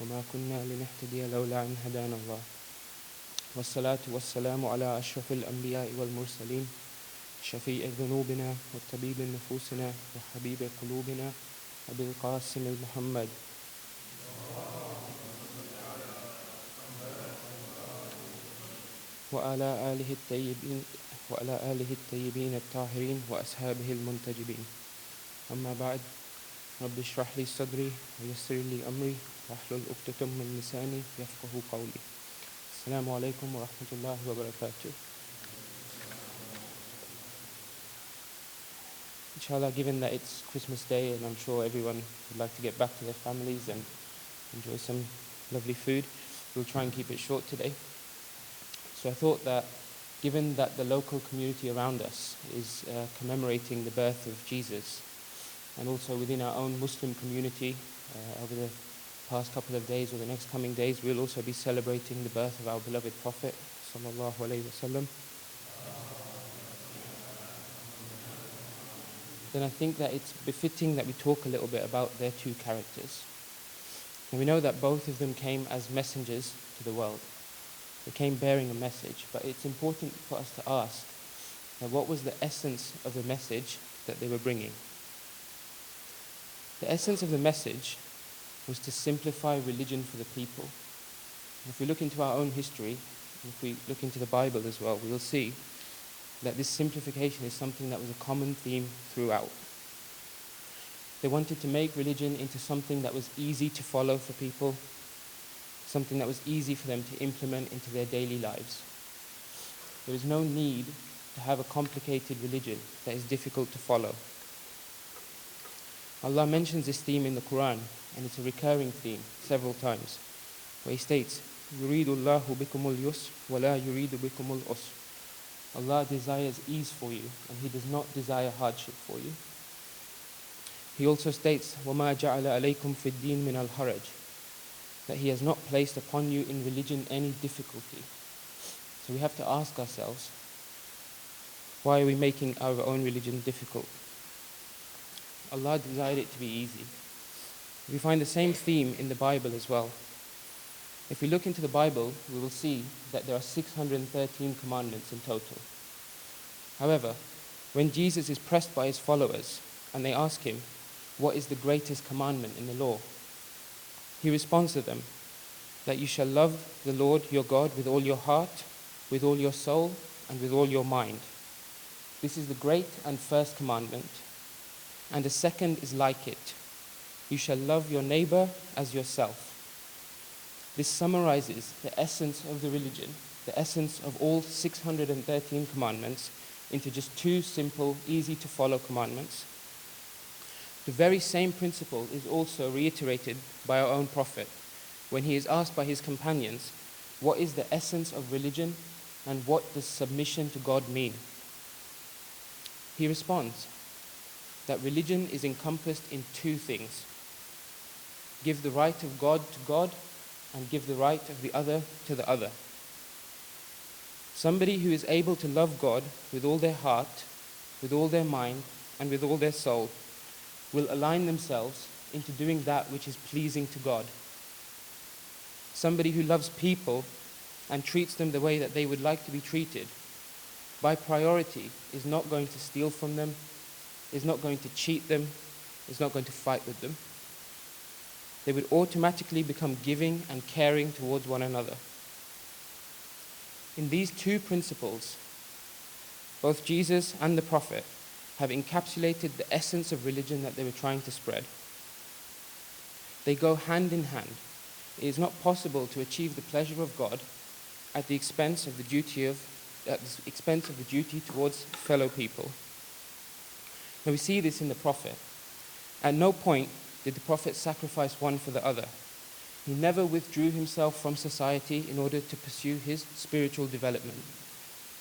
وما كنا لنهتدي لولا أن هدانا الله والصلاة والسلام على أشرف الأنبياء والمرسلين شفيع ذنوبنا وطبيب نفوسنا وحبيب قلوبنا أبي القاسم المحمد وعلى آله الطيبين الطاهرين وأصحابه المنتجبين. أما بعد، رب اشرح لي صدري ويسر لي أمري واحلل عقدة من لساني يفقهوا قولي. السلام عليكم ورحمة الله وبركاته. Inshallah, given that it's Christmas Day and I'm sure everyone would like to get back to their families and enjoy some lovely food, we'll try and keep it short today. So I thought that given that the local community around us is commemorating the birth of Jesus, and also within our own Muslim community over the past couple of days or the next coming days, we'll also be celebrating the birth of our beloved Prophet sallallahu alaihi wasallam. Then I think that it's befitting that we talk a little bit about their two characters. And we know that both of them came as messengers to the world. They came bearing a message, but it's important for us to ask what was the essence of the message that they were bringing. The essence of the message was to simplify religion for the people. If we look into our own history, if we look into the Bible as well, we will see that this simplification is something that was a common theme throughout. They wanted to make religion into something that was easy to follow for people, something that was easy for them to implement into their daily lives. There is no need to have a complicated religion that is difficult to follow. Allah mentions this theme in the Quran, and it's a recurring theme several times, where He states, يُرِيدُ اللَّهُ بِكُمُ الْيُسْرَ وَلَا يُرِيدُ بِكُمُ الْعُسْرَ. Allah desires ease for you, and He does not desire hardship for you. He also states, وَمَا جَعَلَ عَلَيْكُمْ فِي الدِّينِ مِنَ الْحَرَجِ, that He has not placed upon you in religion any difficulty. So we have to ask ourselves, why are we making our own religion difficult? Allah desired it to be easy. We find the same theme in the Bible as well. If we look into the Bible, we will see that there are 613 commandments in total. However, when Jesus is pressed by His followers and they ask Him, what is the greatest commandment in the law? He responds to them, that you shall love the Lord your God with all your heart, with all your soul, and with all your mind. This is the great and first commandment. And the second is like it. You shall love your neighbor as yourself. This summarizes the essence of the religion, the essence of all 613 commandments, into just two simple, easy to follow commandments. The very same principle is also reiterated by our own Prophet when he is asked by his companions, what is the essence of religion and what does submission to God mean? He responds that religion is encompassed in two things. Give the right of God to God and give the right of the other to the other. Somebody who is able to love God with all their heart, with all their mind, and with all their soul will align themselves into doing that which is pleasing to God. Somebody who loves people and treats them the way that they would like to be treated, by priority, is not going to steal from them, is not going to cheat them, is not going to fight with them. They would automatically become giving and caring towards one another. In these two principles, both Jesus and the Prophet have encapsulated the essence of religion that they were trying to spread. They go hand in hand. It is not possible to achieve the pleasure of God at the expense of the duty towards fellow people. Now we see this in the Prophet. At no point did the Prophet sacrifice one for the other. He never withdrew himself from society in order to pursue his spiritual development.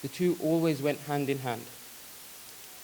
The two always went hand in hand.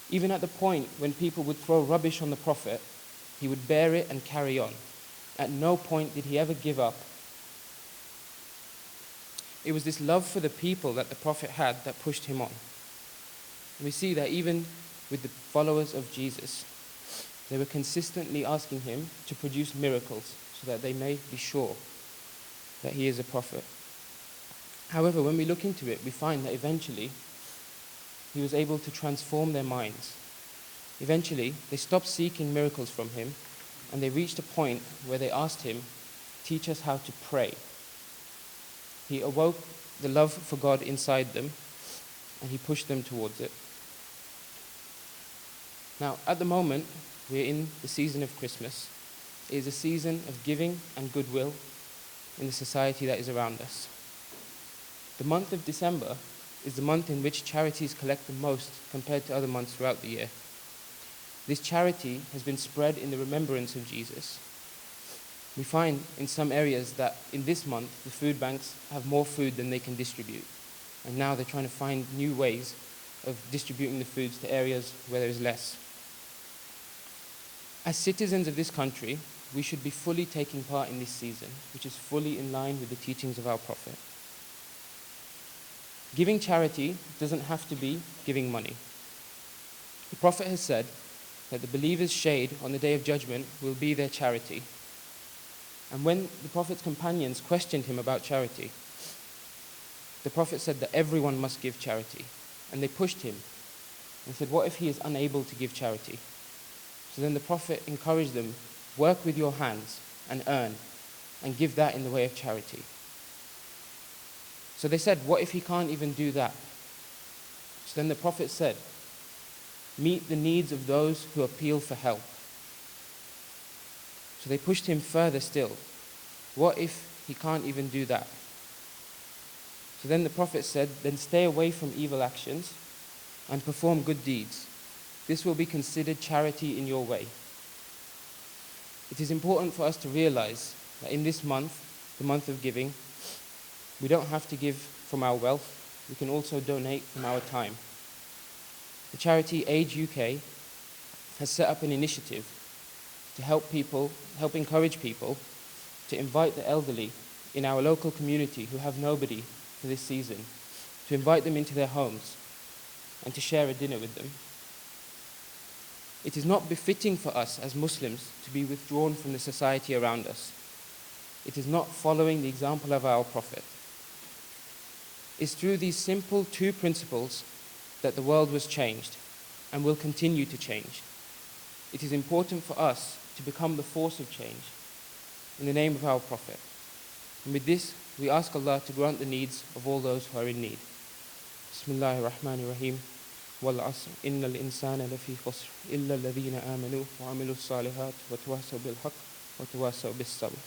Even at the point when people would throw rubbish on the Prophet, he would bear it and carry on. At no point did he ever give up. It was this love for the people that the Prophet had that pushed him on. We see that even with the followers of Jesus, they were consistently asking him to produce miracles, so that they may be sure that he is a prophet. However, when we look into it, we find that eventually he was able to transform their minds. Eventually, they stopped seeking miracles from him, and they reached a point where they asked him, "Teach us how to pray." He awoke the love for God inside them, and he pushed them towards it. Now, at the moment, we're in the season of Christmas. It is a season of giving and goodwill in the society that is around us. The month of December is the month in which charities collect the most compared to other months throughout the year. This charity has been spread in the remembrance of Jesus. We find in some areas that in this month, the food banks have more food than they can distribute. And now they're trying to find new ways of distributing the foods to areas where there is less. As citizens of this country, we should be fully taking part in this season, which is fully in line with the teachings of our Prophet. Giving charity doesn't have to be giving money. The Prophet has said that the believer's shade on the Day of Judgment will be their charity. And when the Prophet's companions questioned him about charity, the Prophet said that everyone must give charity. And they pushed him and said, what if he is unable to give charity? So then the Prophet encouraged them, work with your hands and earn, and give that in the way of charity. So they said, what if he can't even do that? So then the Prophet said, meet the needs of those who appeal for help. So they pushed him further still. What if he can't even do that? So then the Prophet said, then stay away from evil actions and perform good deeds. This will be considered charity in your way. It is important for us to realize that in this month, the month of giving, we don't have to give from our wealth. We can also donate from our time. The charity Age UK has set up an initiative to help encourage people to invite the elderly in our local community who have nobody for this season, to invite them into their homes and to share a dinner with them. It is not befitting for us as Muslims to be withdrawn from the society around us. It is not following the example of our Prophet. It's through these simple two principles that the world was changed and will continue to change. It is important for us to become the force of change in the name of our Prophet. And with this, we ask Allah to grant the needs of all those who are in need. Bismillahir Rahmanir Rahim. والعصر إن الإنسان لفي خسر إلا الذين آمنوا وعملوا الصالحات وتواصوا بالحق وتواصوا بالصبر.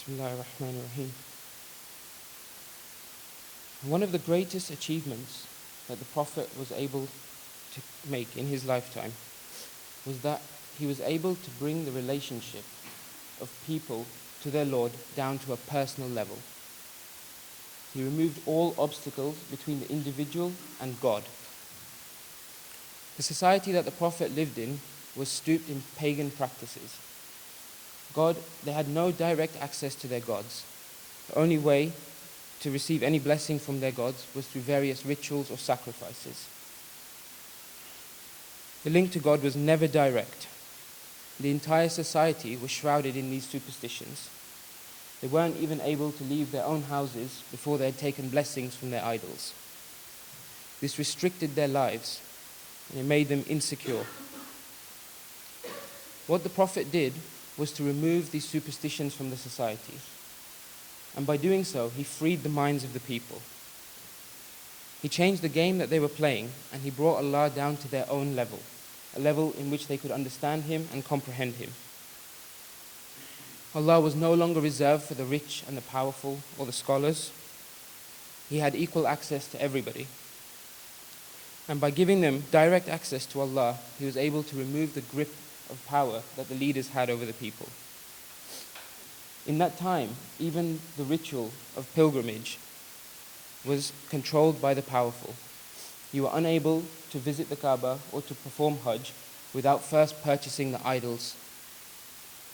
Bismillahir Rahmanir Rahim. One of the greatest achievements that the Prophet was able to make in his lifetime was that he was able to bring the relationship of people to their Lord down to a personal level. He removed all obstacles between the individual and God. The society that the Prophet lived in was steeped in pagan practices. They had no direct access to their gods. The only way to receive any blessing from their gods was through various rituals or sacrifices. The link to God was never direct. The entire society was shrouded in these superstitions. They weren't even able to leave their own houses before they had taken blessings from their idols. This restricted their lives and it made them insecure. What the Prophet did was to remove these superstitions from the society. And by doing so, he freed the minds of the people. He changed the game that they were playing, and he brought Allah down to their own level, a level in which they could understand him and comprehend him. Allah was no longer reserved for the rich and the powerful or the scholars. He had equal access to everybody. And by giving them direct access to Allah, he was able to remove the grip of power that the leaders had over the people. In that time, even the ritual of pilgrimage was controlled by the powerful. you were unable to visit the Kaaba or to perform Hajj without first purchasing the idols.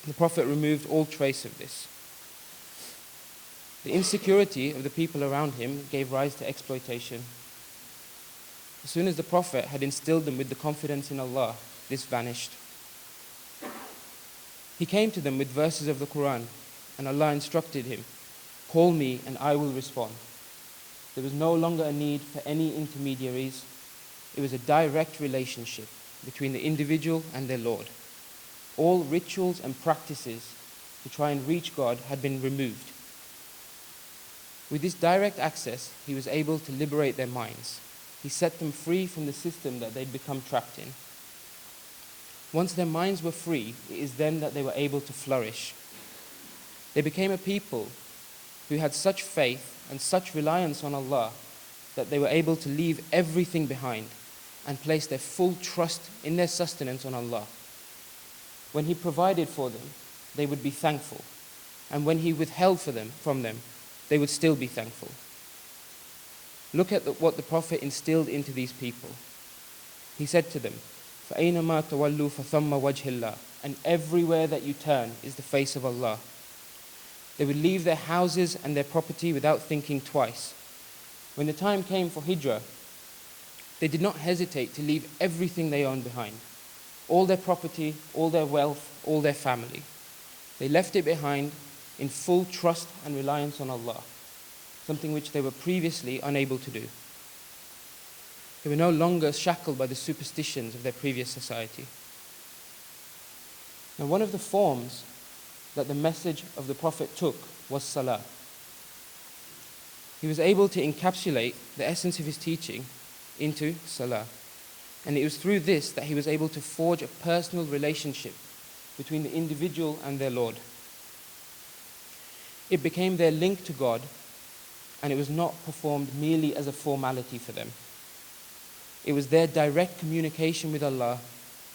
The Prophet removed all trace of this. The insecurity of the people around him gave rise to exploitation. As soon as the Prophet had instilled them with the confidence in Allah, this vanished. He came to them with verses of the Quran, and Allah instructed him, "Call me and I will respond." There was no longer a need for any intermediaries. It was a direct relationship between the individual and their Lord. All rituals and practices to try and reach God had been removed. With this direct access, he was able to liberate their minds. He set them free from the system that they'd become trapped in. Once their minds were free, it is then that they were able to flourish. They became a people who had such faith and such reliance on Allah that they were able to leave everything behind and place their full trust in their sustenance on Allah. When He provided for them, they would be thankful. And when He withheld from them, they would still be thankful. Look at what the Prophet instilled into these people. He said to them, فَأَيْنَمَا تَوَلُّوا فَثَمَّ وَجْهِ اللَّهِ, and everywhere that you turn is the face of Allah. They would leave their houses and their property without thinking twice. When the time came for Hijrah, they did not hesitate to leave everything they owned behind. All their property, all their wealth, all their family. They left it behind in full trust and reliance on Allah, something which they were previously unable to do. They were no longer shackled by the superstitions of their previous society. Now, one of the forms that the message of the Prophet took was salah. He was able to encapsulate the essence of his teaching into salah. And it was through this that he was able to forge a personal relationship between the individual and their Lord. It became their link to God, and it was not performed merely as a formality for them. It was their direct communication with Allah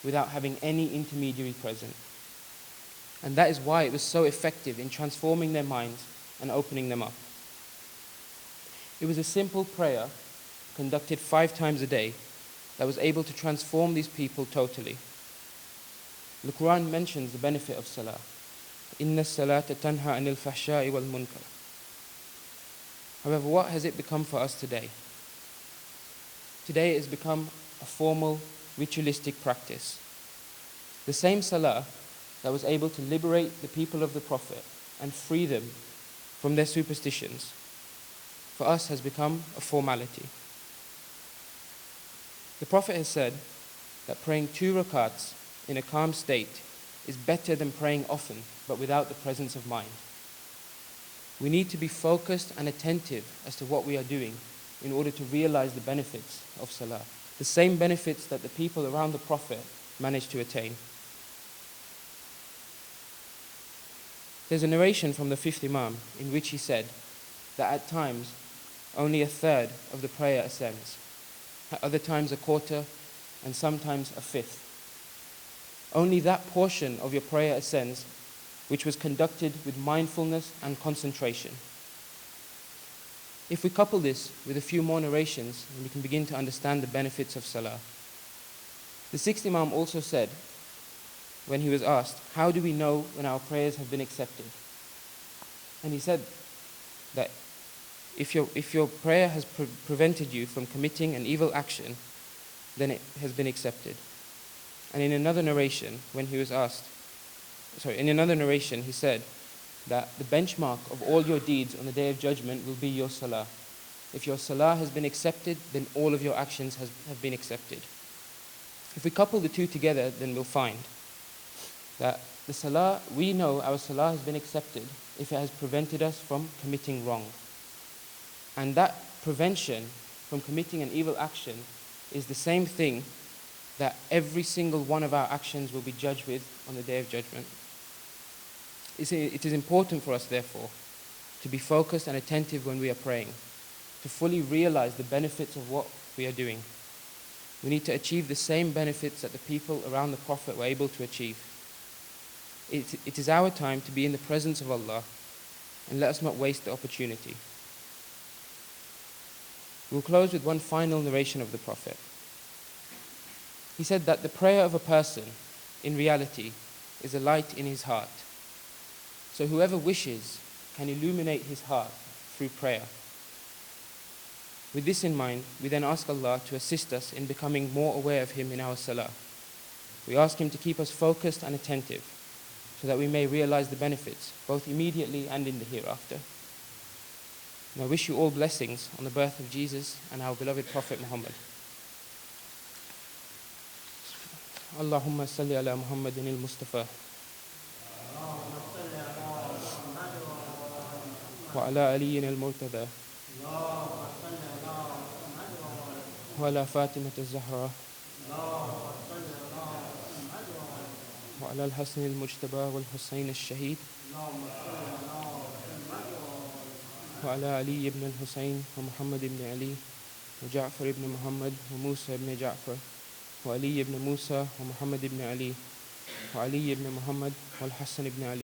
without having any intermediary present. And that is why it was so effective in transforming their minds and opening them up. It was a simple prayer conducted 5 times a day that was able to transform these people totally. The Quran mentions the benefit of salah. Inna salata tanha anil fahsha'i wal munkar. However, what has it become for us today? Today it has become a formal, ritualistic practice. The same salah that was able to liberate the people of the Prophet and free them from their superstitions, for us has become a formality. The Prophet has said that praying 2 rakats in a calm state is better than praying often but without the presence of mind. We need to be focused and attentive as to what we are doing in order to realize the benefits of salah, the same benefits that the people around the Prophet managed to attain. There's a narration from the 5th Imam in which he said that at times only 1/3 of the prayer ascends, at other times 1/4, and sometimes 1/5. Only that portion of your prayer ascends which was conducted with mindfulness and concentration. If we couple this with a few more narrations, then we can begin to understand the benefits of salah. The 6th Imam also said, when he was asked, how do we know when our prayers have been accepted? And he said that if your prayer has prevented you from committing an evil action, then it has been accepted. And in another narration, he said that the benchmark of all your deeds on the Day of Judgment will be your salah. If your salah has been accepted, then all of your actions have been accepted. If we couple the two together, then we'll find that the salah, we know our salah has been accepted if it has prevented us from committing wrong. And that prevention from committing an evil action is the same thing that every single one of our actions will be judged with on the Day of Judgment. It is important for us, therefore, to be focused and attentive when we are praying, to fully realize the benefits of what we are doing. We need to achieve the same benefits that the people around the Prophet were able to achieve. It is our time to be in the presence of Allah, and let us not waste the opportunity. We'll close with one final narration of the Prophet. He said that the prayer of a person, in reality, is a light in his heart. So whoever wishes can illuminate his heart through prayer. With this in mind, we then ask Allah to assist us in becoming more aware of Him in our salah. We ask Him to keep us focused and attentive so that we may realize the benefits, both immediately and in the hereafter. And I wish you all blessings on the birth of Jesus and our beloved Prophet Muhammad. Allahumma salli ala Muhammadin al-Mustafa wa ala aliyin al-Murtada wa ala Fatimat al-Zahra wa ala al-Hasan al-Mujtaba wal-Husayn al-Shahid wa ala Ali ibn al-Husayn wa Muhammad ibn Ali wa Jaffer ibn Muhammad wa Musa ibn Jaffer وعلي ibn Musa ومحمد ibn Ali وعلي ibn Muhammad والحسن ibn Ali